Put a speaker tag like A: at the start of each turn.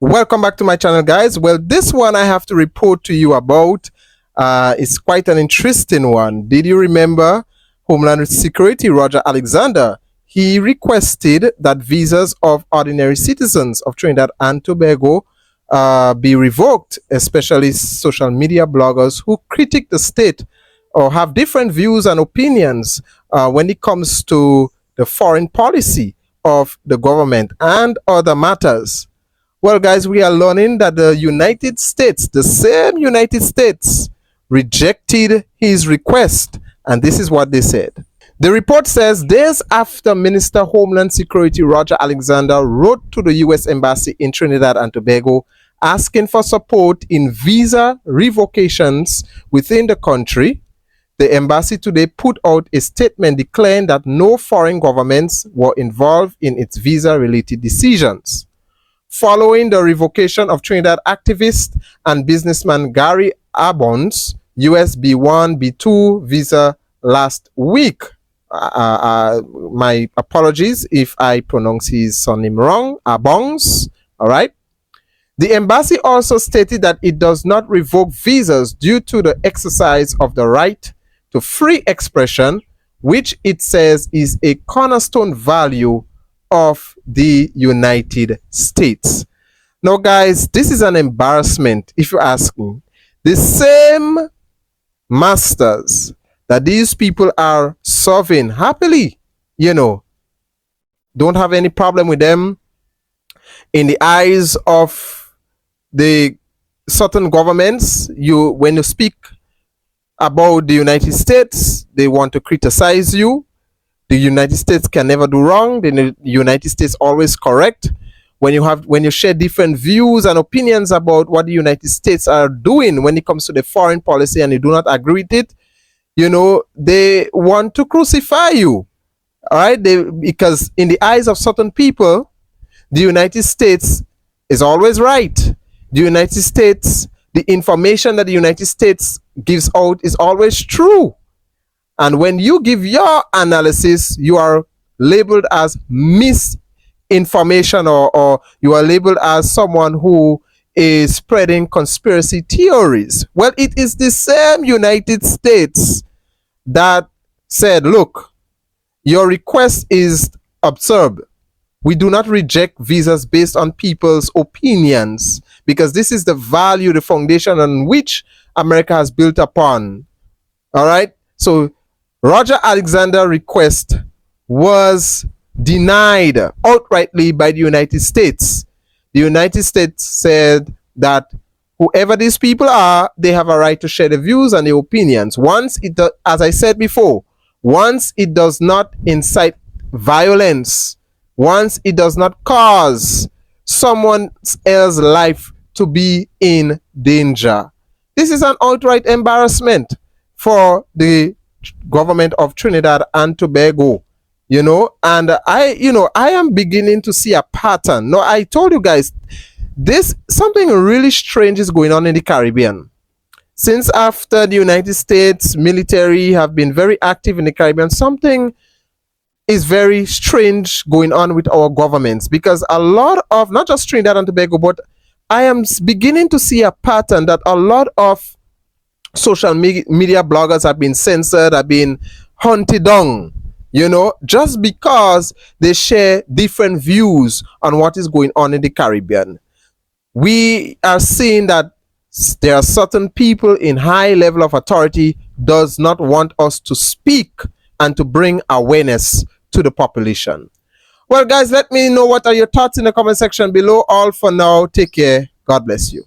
A: Welcome back to my channel, guys. Well, this one I have to report to you about. It's quite an interesting one. Did you remember Homeland Security Roger Alexander? He requested that visas of ordinary citizens of Trinidad and Tobago be revoked, especially social media bloggers who critique the state or have different views and opinions when it comes to the foreign policy of the government and other matters. Well, guys, we are learning that the United States, the same United States, rejected his request. And this is what they said. The report says, days after Minister Homeland Security Roger Alexander wrote to the U.S. Embassy in Trinidad and Tobago asking for support in visa revocations within the country, the embassy today put out a statement declaring that no foreign governments were involved in its visa-related decisions. Following the revocation of Trinidad activist and businessman Gary Abbon's US B1, B2 visa last week. My apologies if I pronounce his surname wrong, Abbons, all right? The embassy also stated that it does not revoke visas due to the exercise of the right to free expression, which it says is a cornerstone value of the United States. Now, guys, this is an embarrassment, if you ask me. The same masters that these people are serving happily, don't have any problem with them in the eyes of the certain governments. When you speak about the United States, they want to criticize you. The United States can never do wrong. The United States always correct. When you share different views and opinions about what the United States are doing when it comes to the foreign policy and you do not agree with it, they want to crucify you. All right? Because in the eyes of certain people, the United States is always right. The United States, the information that the United States gives out is always true. And when you give your analysis, you are labeled as misinformation or you are labeled as someone who is spreading conspiracy theories. Well, it is the same United States that said, look, your request is absurd. We do not reject visas based on people's opinions because this is the value, the foundation on which America has built upon. All right? So Roger Alexander's request was denied outrightly by the United States. The United States said that whoever these people are, they have a right to share their views and their opinions. As I said before, once it does not incite violence, once it does not cause someone else's life to be in danger. This is an outright embarrassment for the government of Trinidad and Tobago, and I am beginning to see a pattern. No, I told you guys, something really strange is going on in the Caribbean. Since after the United States military have been very active in the Caribbean, something is very strange going on with our governments, because a lot of, not just Trinidad and Tobago, but I am beginning to see a pattern that a lot of social media bloggers have been censored, have been hunted down, just because they share different views on what is going on in the Caribbean. We are seeing that there are certain people in high level of authority does not want us to speak and to bring awareness to the population. Well, guys, let me know what are your thoughts in the comment section below. All for now. Take care. God bless you.